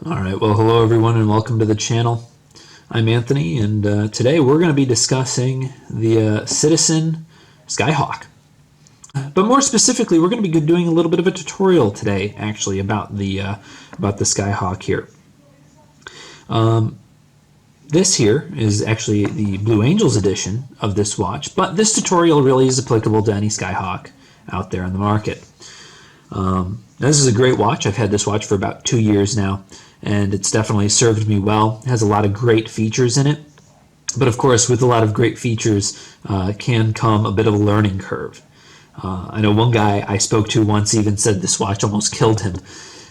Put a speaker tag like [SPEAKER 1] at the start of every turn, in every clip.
[SPEAKER 1] Alright, well hello everyone and welcome to the channel. I'm Anthony and today we're going to be discussing the Citizen Skyhawk. But more specifically, we're going to be doing a little bit of a tutorial today actually about the Skyhawk here. This here is actually the Blue Angels edition of this watch, but this tutorial really is applicable to any Skyhawk out there on the market. This is a great watch. I've had this watch for about 2 years now, and it's definitely served me well. It has a lot of great features in it, but of course with a lot of great features can come a bit of a learning curve. I know one guy I spoke to once even said this watch almost killed him,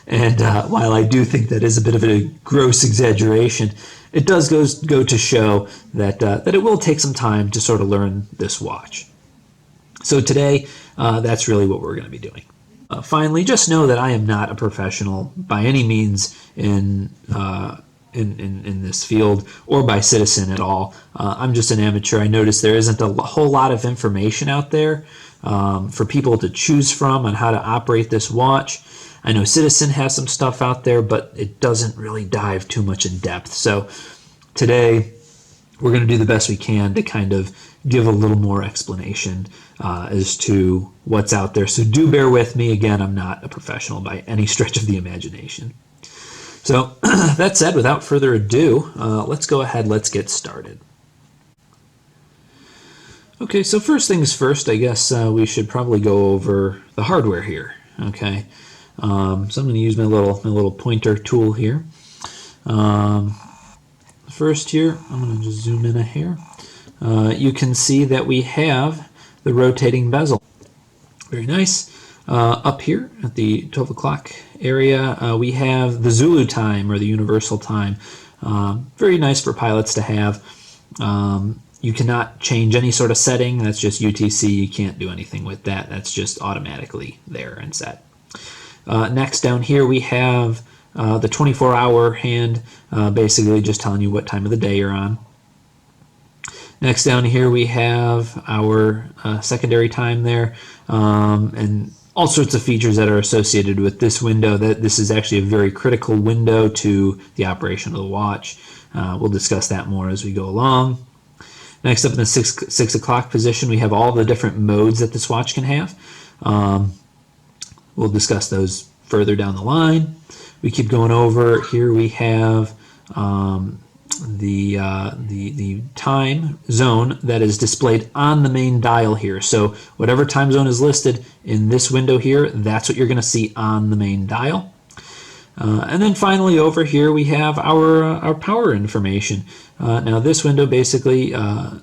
[SPEAKER 1] and while I do think that is a bit of a gross exaggeration, it does go to show that it will take some time to sort of learn this watch. So today, that's really what we're going to be doing. Finally, just know that I am not a professional by any means in this field or by Citizen at all. I'm just an amateur. I noticed there isn't a whole lot of information out there for people to choose from on how to operate this watch. I know Citizen has some stuff out there, but it doesn't really dive too much in depth. So today, we're going to do the best we can to kind of give a little more explanation as to what's out there. So do bear with me. Again, I'm not a professional by any stretch of the imagination. So that said, without further ado, let's go ahead, let's get started. Okay, so first things first, I guess we should probably go over the hardware here. Okay, so I'm going to use my little pointer tool here. First here, I'm going to just zoom in a hair. You can see that we have the rotating bezel. Very nice. Up here at the 12 o'clock area, we have the Zulu time or the universal time. Very nice for pilots to have. You cannot change any sort of setting. That's just UTC. You can't do anything with that. That's just automatically there and set. Next down here we have the 24-hour hand, basically just telling you what time of the day you're on. Next down here we have our secondary time there, and all sorts of features that are associated with this window. This is actually a very critical window to the operation of the watch. We'll discuss that more as we go along. Next up in the 6 o'clock position, we have all the different modes that this watch can have. We'll discuss those further down the line. We keep going over. Here we have the time zone that is displayed on the main dial here. So whatever time zone is listed in this window here, that's what you're going to see on the main dial. And then finally over here we have our power information. Now this window basically,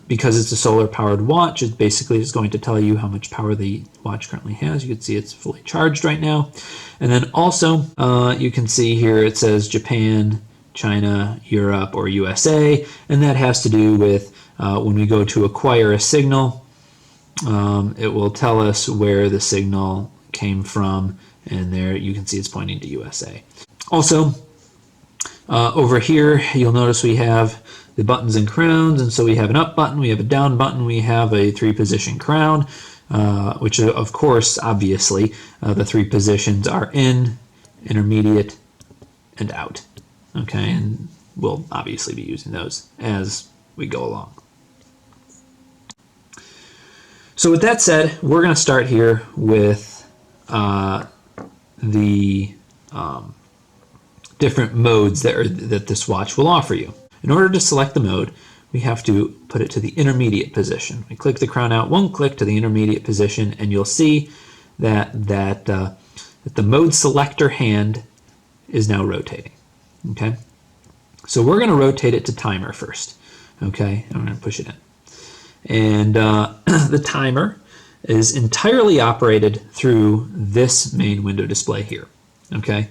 [SPEAKER 1] because it's a solar powered watch, it basically is going to tell you how much power the watch currently has. You can see it's fully charged right now. And then also you can see here it says Japan, China, Europe, or USA, and that has to do with when we go to acquire a signal, it will tell us where the signal came from, and there you can see it's pointing to USA. Also, over here you'll notice we have the buttons and crowns, and so we have an up button, we have a down button, we have a 3-position crown, which of course, obviously, the 3 positions are in, intermediate, and out. Okay, and we'll obviously be using those as we go along. So with that said, we're going to start here with the different modes that this watch will offer you. In order to select the mode, we have to put it to the intermediate position. We click the crown out, one click to the intermediate position, and you'll see that the mode selector hand is now rotating. Okay, so we're going to rotate it to timer first. Okay, I'm going to push it in. And the timer is entirely operated through this main window display here. Okay,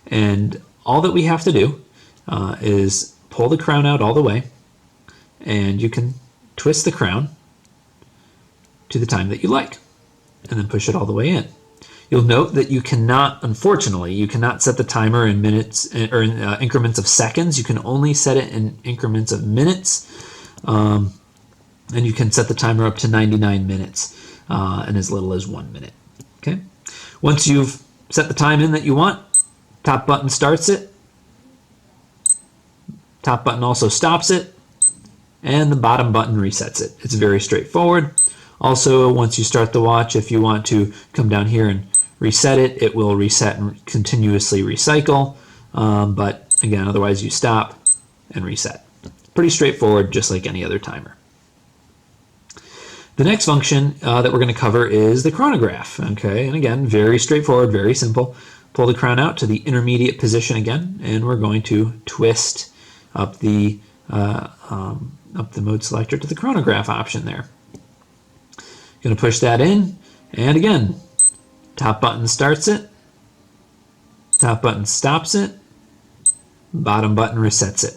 [SPEAKER 1] and all that we have to do is pull the crown out all the way, and you can twist the crown to the time that you like, and then push it all the way in. You'll note that you cannot, unfortunately, you cannot set the timer in minutes or in increments of seconds. You can only set it in increments of minutes, and you can set the timer up to 99 minutes in as little as 1 minute. Okay. Once you've set the time in that you want, top button starts it, Top button also stops it, and the bottom button resets it. It's very straightforward. Also, once you start the watch, if you want to come down here and reset it, it will reset and continuously recycle. But again, otherwise you stop and reset. Pretty straightforward, just like any other timer. The next function that we're going to cover is the chronograph. Okay, and again, very straightforward, very simple. Pull the crown out to the intermediate position again, and we're going to twist up the mode selector to the chronograph option there. Going to push that in, and again, top button starts it, top button stops it, bottom button resets it.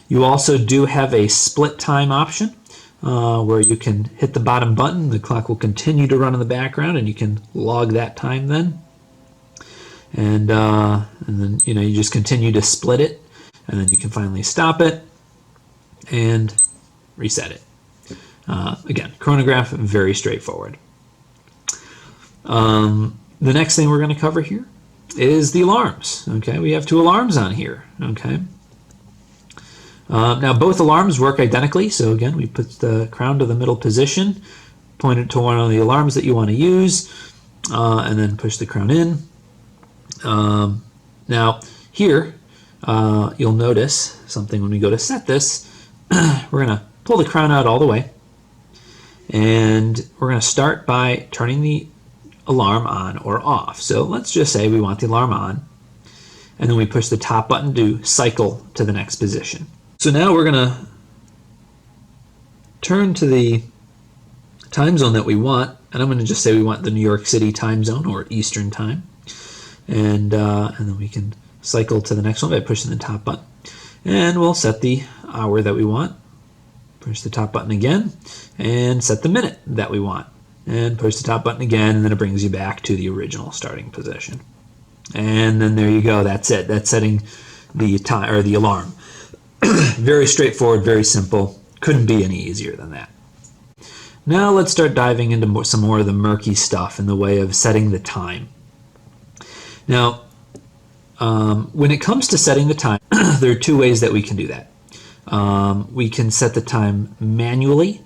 [SPEAKER 1] You also do have a split time option where you can hit the bottom button, the clock will continue to run in the background, and you can log that time then. And then you just continue to split it, and then you can finally stop it and reset it. Again, chronograph, very straightforward. The next thing we're going to cover here is the alarms. Okay, we have two alarms on here. Okay. Now both alarms work identically. So again, we put the crown to the middle position, point it to one of the alarms that you want to use, and then push the crown in. Now here, you'll notice something when we go to set this. We're going to pull the crown out all the way, and we're going to start by turning the alarm on or off. So let's just say we want the alarm on, and then we push the top button to cycle to the next position. So now we're going to turn to the time zone that we want, and I'm going to just say we want the New York City time zone or Eastern time, and then we can cycle to the next one by pushing the top button, and we'll set the hour that we want. Push the top button again and set the minute that we want, and push the top button again, and then it brings you back to the original starting position. And then there you go. That's it. That's setting the time or the alarm. Very straightforward, very simple. Couldn't be any easier than that. Now let's start diving into some more of the murky stuff in the way of setting the time. Now, when it comes to setting the time, there are two ways that we can do that. We can set the time manually,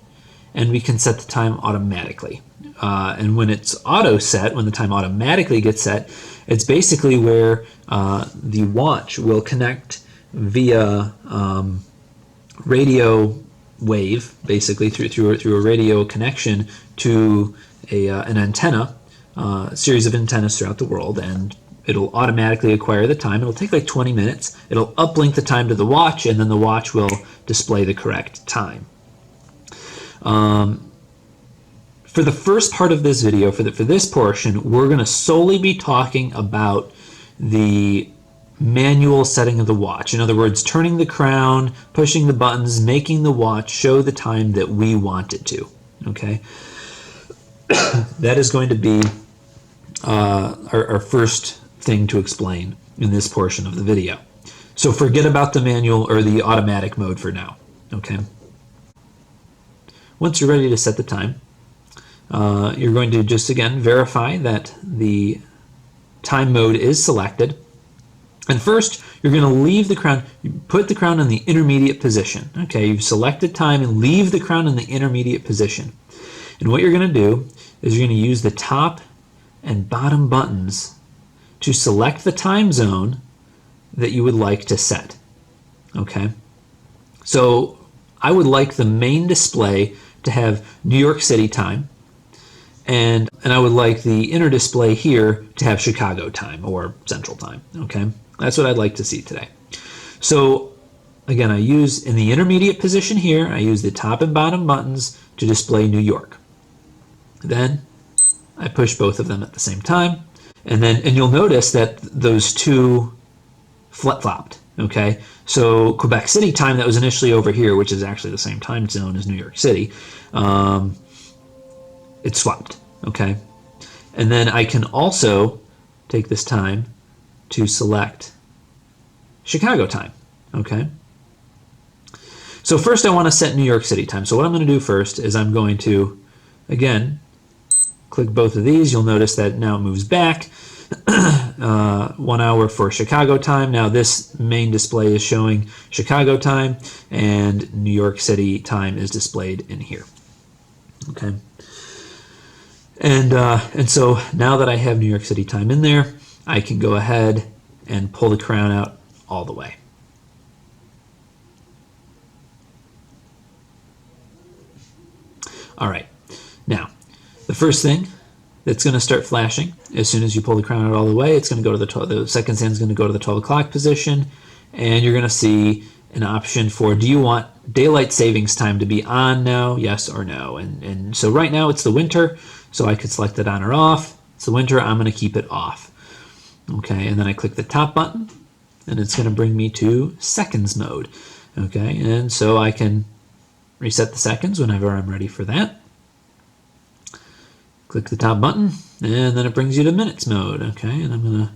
[SPEAKER 1] and we can set the time automatically. And when it's auto set, when the time automatically gets set, it's basically where the watch will connect via radio wave, basically through a radio connection to an antenna, a series of antennas throughout the world, and it'll automatically acquire the time. It'll take like 20 minutes. It'll uplink the time to the watch, and then the watch will display the correct time. For the first part of this video, for this portion, we're going to solely be talking about the manual setting of the watch. In other words, turning the crown, pushing the buttons, making the watch show the time that we want it to. Okay, that is going to be our first thing to explain in this portion of the video. So forget about the manual or the automatic mode for now. Okay. Once you're ready to set the time, you're going to just again verify that the time mode is selected. And first, you're going to leave the crown, put the crown in the intermediate position. Okay, you've selected time and leave the crown in the intermediate position. And what you're going to do is you're going to use the top and bottom buttons to select the time zone that you would like to set. Okay, so I would like the main display to have New York City time, and I would like the inner display here to have Chicago time or Central time. Okay, that's what I'd like to see today. So again, I use in the intermediate position here, I use the top and bottom buttons to display New York. Then I push both of them at the same time, and you'll notice that those two flip-flopped. Okay, so Quebec City time that was initially over here, which is actually the same time zone as New York City, it swapped. Okay, and then I can also take this time to select Chicago time. Okay, so first I want to set New York City time. So what I'm going to do first is I'm going to again click both of these. You'll notice that now it moves back. 1 hour for Chicago time. Now this main display is showing Chicago time, and New York City time is displayed in here. Okay. And so now that I have New York City time in there, I can go ahead and pull the crown out all the way. All right. Now, the first thing that's going to start flashing as soon as you pull the crown out all the way, it's going to go to the second hand's going to go to the 12 o'clock position, and you're going to see an option for, do you want daylight savings time to be on now, yes or no? And so right now it's the winter, so I could select it on or off. It's the winter, I'm going to keep it off. Okay, and then I click the top button, and it's going to bring me to seconds mode. Okay, and so I can reset the seconds whenever I'm ready for that. Click the top button, and then it brings you to minutes mode. Okay, and I'm gonna,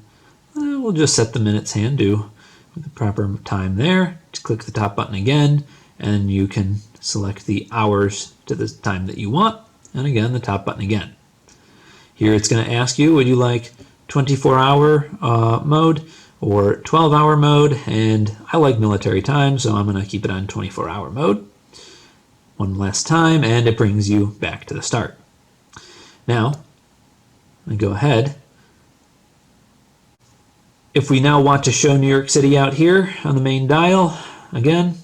[SPEAKER 1] we'll just set the minutes hand do with the proper time there. Just click the top button again, and you can select the hours to the time that you want, and again, the top button again. Here it's gonna ask you, would you like 24-hour mode or 12-hour mode? And I like military time, so I'm gonna keep it on 24-hour mode. One last time, and it brings you back to the start. Now, I go ahead. If we now want to show New York City out here on the main dial, again,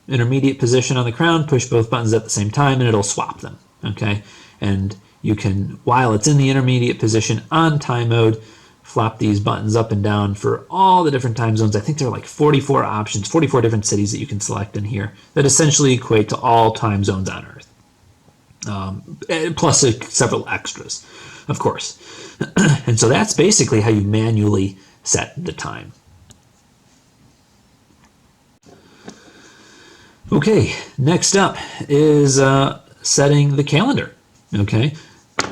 [SPEAKER 1] intermediate position on the crown, push both buttons at the same time, and it'll swap them, okay? And you can, while it's in the intermediate position on time mode, flop these buttons up and down for all the different time zones. I think there are like 44 options, 44 different cities that you can select in here that essentially equate to all time zones on Earth. Plus several extras, of course. And so that's basically how you manually set the time. Okay, next up is setting the calendar. Okay,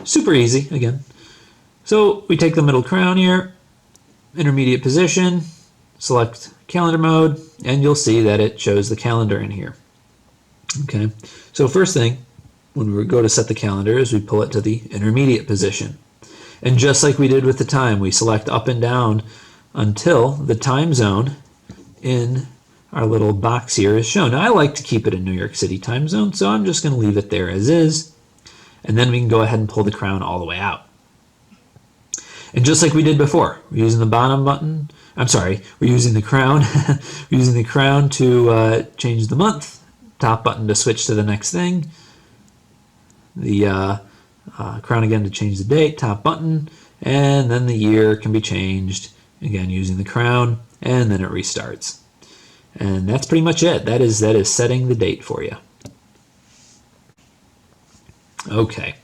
[SPEAKER 1] super easy again. So we take the middle crown here, intermediate position, select calendar mode, and you'll see that it shows the calendar in here. Okay, so first thing, when we go to set the calendar, is we pull it to the intermediate position. And just like we did with the time, we select up and down until the time zone in our little box here is shown. Now, I like to keep it in New York City time zone, so I'm just going to leave it there as is. And then we can go ahead and pull the crown all the way out. And just like we did before, we're using the bottom button. I'm sorry, we're using the crown. We're using the crown to change the month, top button to switch to the next thing, the crown again to change the date, top button, and then the year can be changed, again using the crown, and then it restarts. And that's pretty much it. That is setting the date for you. Okay,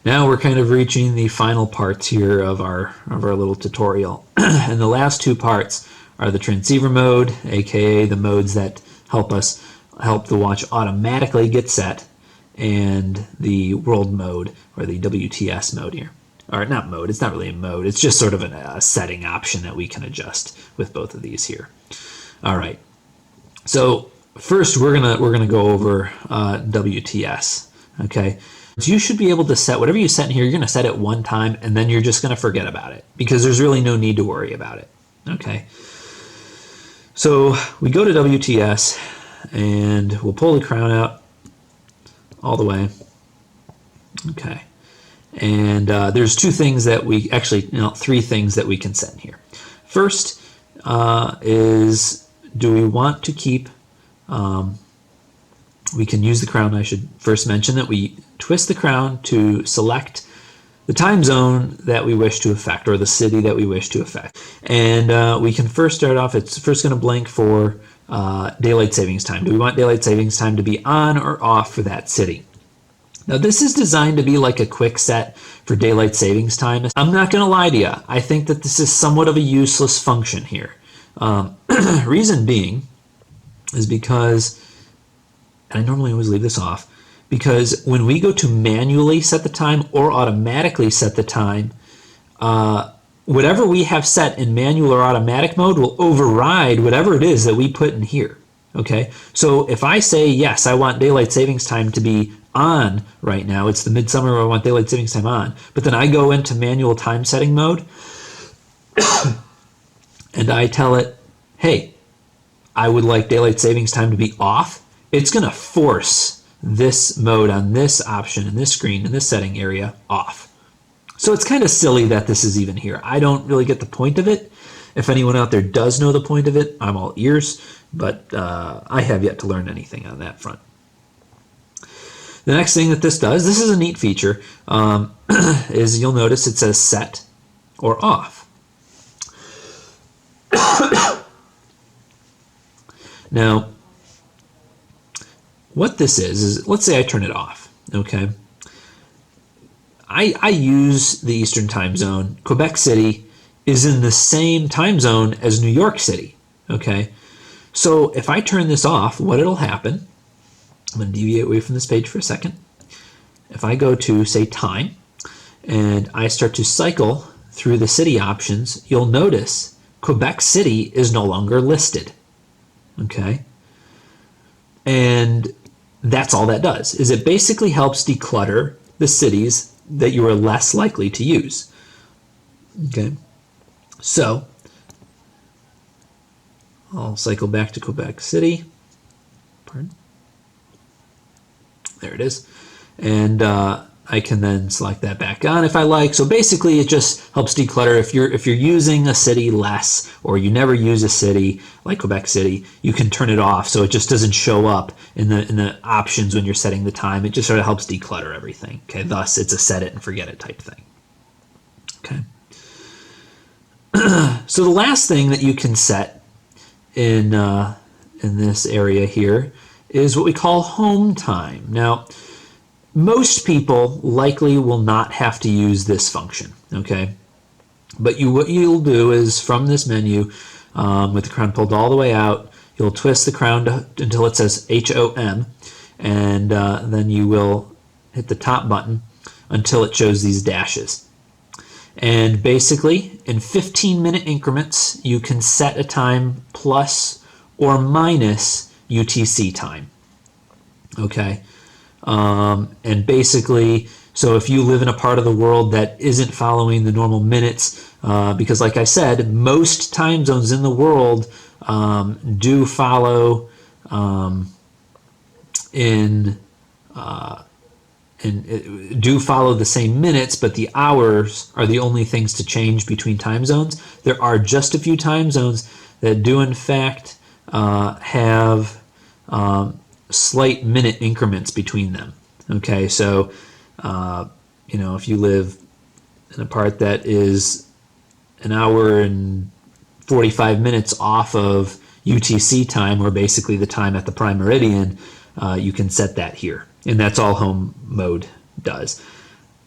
[SPEAKER 1] now we're kind of reaching the final parts here of our little tutorial. And the last two parts are the transceiver mode, aka the modes that help the watch automatically get set, and the world mode, or the WTS mode here. Or not mode, it's not really a mode, it's just sort of a setting option that we can adjust with both of these here. All right, so first we're gonna go over WTS, okay? So you should be able to set whatever you set in here, you're gonna set it one time, and then you're just gonna forget about it, because there's really no need to worry about it, okay? So we go to WTS, and we'll pull the crown out all the way. Okay, and there's two things that we three things that we can set in here. First is, do we want to keep, we can use the crown. I should first mention that we twist the crown to select the time zone that we wish to affect, or the city that we wish to affect. And we can first start off, it's first going to blink for daylight savings time. Do we want daylight savings time to be on or off for that city? Now this is designed to be like a quick set for daylight savings time. I'm not going to lie to you. I think that this is somewhat of a useless function here. Reason being is because, and I normally always leave this off, because when we go to manually set the time or automatically set the time, whatever we have set in manual or automatic mode will override whatever it is that we put in here. Okay, so if I say, yes, I want daylight savings time to be on right now, it's the midsummer, I want daylight savings time on, but then I go into manual time setting mode, and I tell it, hey, I would like daylight savings time to be off, it's going to force this mode on this option in this screen in this setting area off. So it's kind of silly that this is even here. I don't really get the point of it. If anyone out there does know the point of it, I'm all ears, but I have yet to learn anything on that front. The next thing that this does, this is a neat feature, is you'll notice it says set or off. Now, what this is let's say I turn it off, okay? I use the Eastern time zone. Quebec City is in the same time zone as New York City, okay? So if I turn this off, what it'll happen, I'm going to deviate away from this page for a second. If I go to, say, time, and I start to cycle through the city options, you'll notice Quebec City is no longer listed, okay? And that's all that does, is it basically helps declutter the cities that you are less likely to use, okay? So I'll cycle back to Quebec City. Pardon. There it is. And I can then select that back on if I like. So basically it just helps declutter. If you're using a city less, or you never use a city like Quebec City, you can turn it off so it just doesn't show up in the options when you're setting the time. It just sort of helps declutter everything. Okay, thus it's a set it and forget it type thing. Okay. So the last thing that you can set in this area here is what we call home time. Now, most people likely will not have to use this function, okay? But what you'll do is from this menu, with the crown pulled all the way out, you'll twist the crown until it says HOM, and then you will hit the top button until it shows these dashes. And basically, in 15-minute increments, you can set a time plus or minus UTC time, okay? And basically, so if you live in a part of the world that isn't following the normal minutes, because like I said, most time zones in the world do follow do follow the same minutes, but the hours are the only things to change between time zones. There are just a few time zones that do in fact have slight minute increments between them. Okay, so you know, if you live in a part that is an hour and 45 minutes off of UTC time, or basically the time at the prime meridian, you can set that here. And that's all home mode does.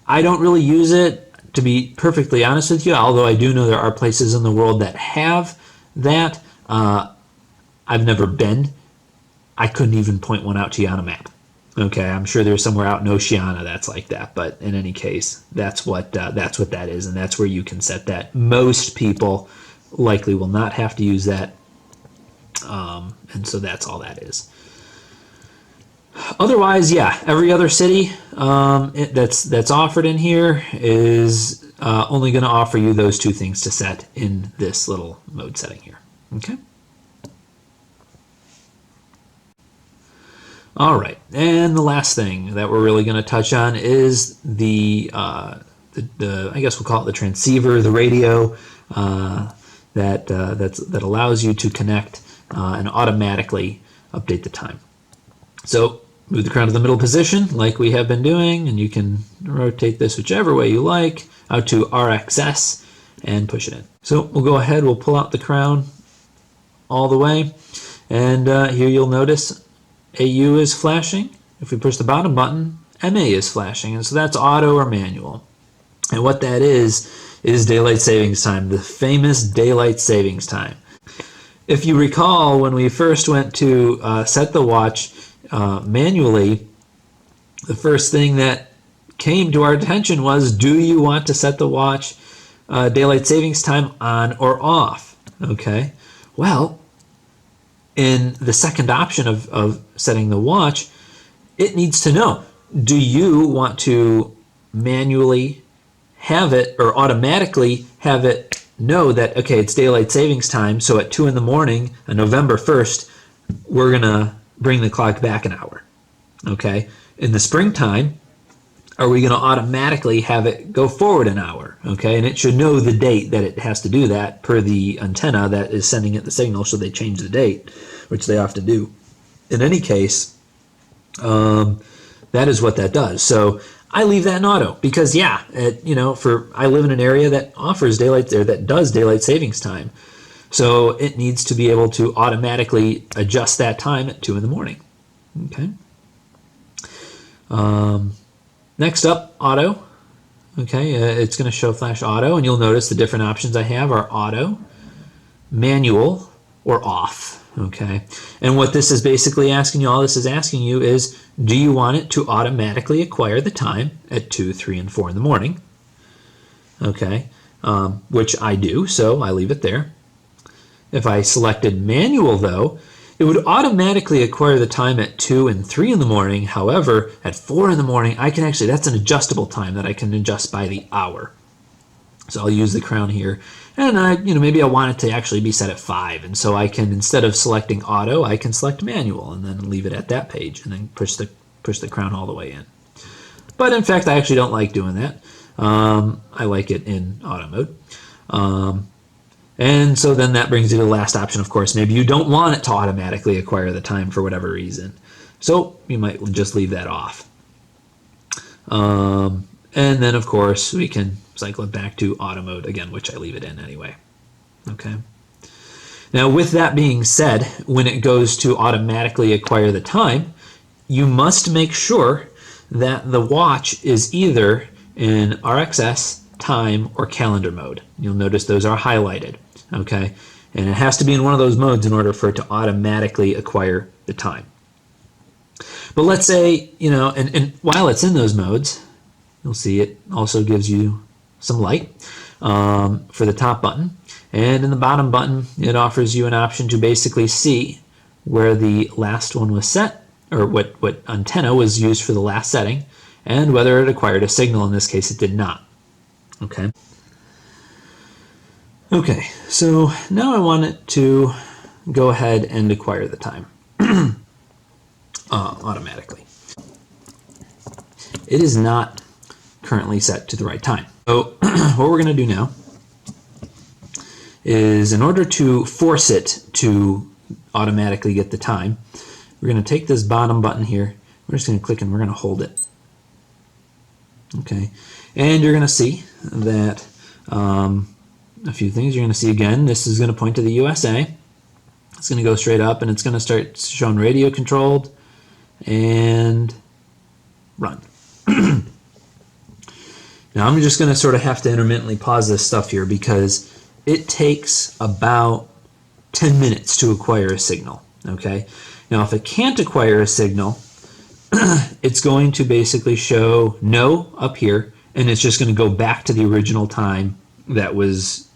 [SPEAKER 1] I don't really use it, to be perfectly honest with you, although I do know there are places in the world that have that. I've never been. I couldn't even point one out to you on a map. Okay, I'm sure there's somewhere out in Oceania that's like that, but in any case, that's what that is, and that's where you can set that. Most people likely will not have to use that, and so that's all that is. Otherwise, yeah, every other city that's offered in here is only going to offer you those two things to set in this little mode setting here. Okay. All right, and the last thing that we're really going to touch on is the I guess we'll call it the transceiver, the radio that allows you to connect and automatically update the time. So move the crown to the middle position like we have been doing, and you can rotate this whichever way you like out to RXS and push it in. So we'll go ahead, we'll pull out the crown all the way, and here you'll notice AU is flashing. If we push the bottom button, MA is flashing, and so that's auto or manual. And what that is daylight savings time, the famous daylight savings time. If you recall, when we first went to set the watch manually, the first thing that came to our attention was, do you want to set the watch daylight savings time on or off? Okay, well, in the second option of setting the watch, it needs to know, do you want to manually have it or automatically have it know that, okay, it's daylight savings time, so at 2 in the morning on November 1st, we're going to bring the clock back an hour. Okay? In the springtime, are we going to automatically have it go forward an hour? Okay? And it should know the date that it has to do that per the antenna that is sending it the signal, so they change the date, which they often do. In any case, that is what that does. So I leave that in auto because, yeah, I live in an area that offers daylight there, that does daylight savings time. So it needs to be able to automatically adjust that time at 2 in the morning. Okay. Next up, auto. Okay, it's going to show flash auto, and you'll notice the different options I have are auto, manual, or off. Okay, and what this is basically asking you, all this is asking you is, do you want it to automatically acquire the time at 2, 3, and 4 in the morning? Okay, which I do, so I leave it there. If I selected manual, though, it would automatically acquire the time at 2 and 3 in the morning. However, at 4 in the morning, I can actually, that's an adjustable time that I can adjust by the hour. So I'll use the crown here, and maybe I want it to actually be set at 5, and so I can, instead of selecting auto, I can select manual and then leave it at that page, and then push the crown all the way in. But in fact, I actually don't like doing that. I like it in auto mode. And so then that brings you to the last option, of course. Maybe you don't want it to automatically acquire the time for whatever reason. So you might just leave that off. And then, of course, we can cycle it back to auto mode again, which I leave it in anyway. Okay. Now, with that being said, when it goes to automatically acquire the time, you must make sure that the watch is either in RxS, time, or calendar mode. You'll notice those are highlighted. Okay, and it has to be in one of those modes in order for it to automatically acquire the time. But let's say, and while it's in those modes, you'll see it also gives you some light for the top button. And in the bottom button, it offers you an option to basically see where the last one was set, or what antenna was used for the last setting, and whether it acquired a signal. In this case, it did not. Okay. Okay, so now I want it to go ahead and acquire the time automatically. It is not currently set to the right time. So what we're going to do now is, in order to force it to automatically get the time, we're going to take this bottom button here. We're just going to click and we're going to hold it. Okay, and you're going to see that a few things. You're going to see, again, this is going to point to the USA. It's going to go straight up, and it's going to start showing radio controlled and run. Now I'm just going to sort of have to intermittently pause this stuff here because it takes about 10 minutes to acquire a signal. Okay. Now if it can't acquire a signal, it's going to basically show no up here, and it's just going to go back to the original time that was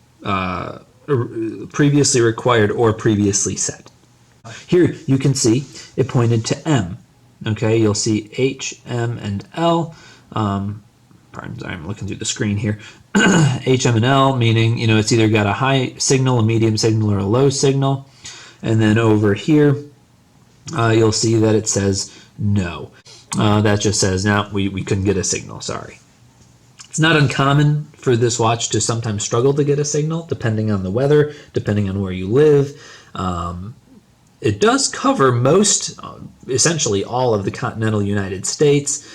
[SPEAKER 1] previously required or previously set. Here you can see it pointed to M. Okay, you'll see H, M, and L. Pardon, sorry, I'm looking through the screen here. H, M, and L, meaning it's either got a high signal, a medium signal, or a low signal. And then over here, you'll see that it says no. That just says, no, we couldn't get a signal, sorry. It's not uncommon for this watch to sometimes struggle to get a signal, depending on the weather, depending on where you live. It does cover essentially all of the continental United States.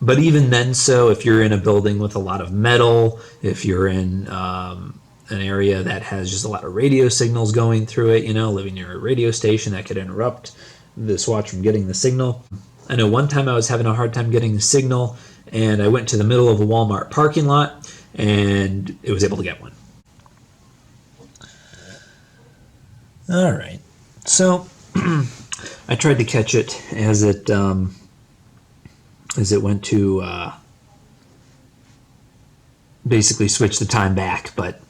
[SPEAKER 1] But even then, so if you're in a building with a lot of metal, if you're in an area that has just a lot of radio signals going through it, living near a radio station, that could interrupt this watch from getting the signal. I know one time I was having a hard time getting the signal, and I went to the middle of a Walmart parking lot, and it was able to get one. All right, so I tried to catch it as it went to basically switch the time back, but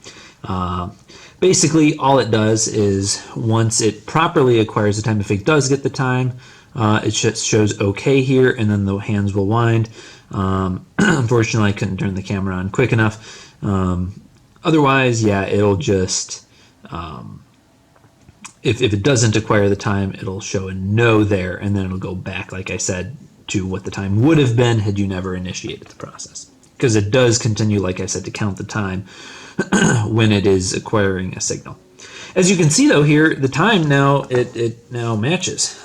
[SPEAKER 1] basically all it does is, once it properly acquires the time, if it does get the time, it just shows OK here, and then the hands will wind. Unfortunately, I couldn't turn the camera on quick enough, Otherwise, yeah, it'll just, if it doesn't acquire the time, it'll show a no there, and then it'll go back, like I said, to what the time would have been had you never initiated the process. Because it does continue, like I said, to count the time when it is acquiring a signal. As you can see, though, here, the time now, it now matches.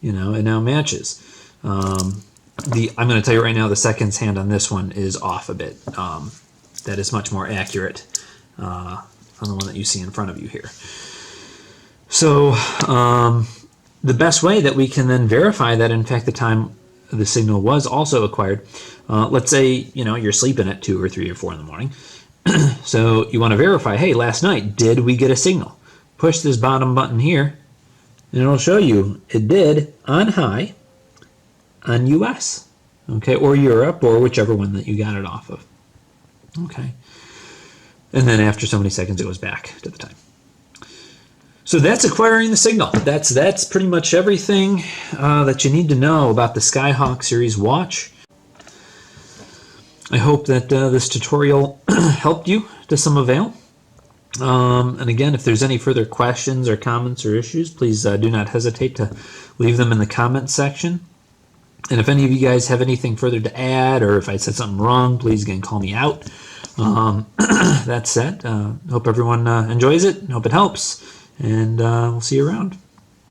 [SPEAKER 1] It now matches. I'm going to tell you right now, the seconds hand on this one is off a bit. That is much more accurate on the one that you see in front of you here. So the best way that we can then verify that, in fact, the time the signal was also acquired, let's say, you're sleeping at 2 or 3 or 4 in the morning. So you want to verify, hey, last night, did we get a signal? Push this bottom button here, and it'll show you it did on high on US, okay, or Europe, or whichever one that you got it off of. Okay. And then after so many seconds, it goes back to the time. So that's acquiring the signal. That's pretty much everything that you need to know about the Skyhawk series watch. I hope that this tutorial helped you to some avail. And again, if there's any further questions or comments or issues, please do not hesitate to leave them in the comments section. And if any of you guys have anything further to add, or if I said something wrong, please again call me out. That said, hope everyone enjoys it, hope it helps, and we'll see you around.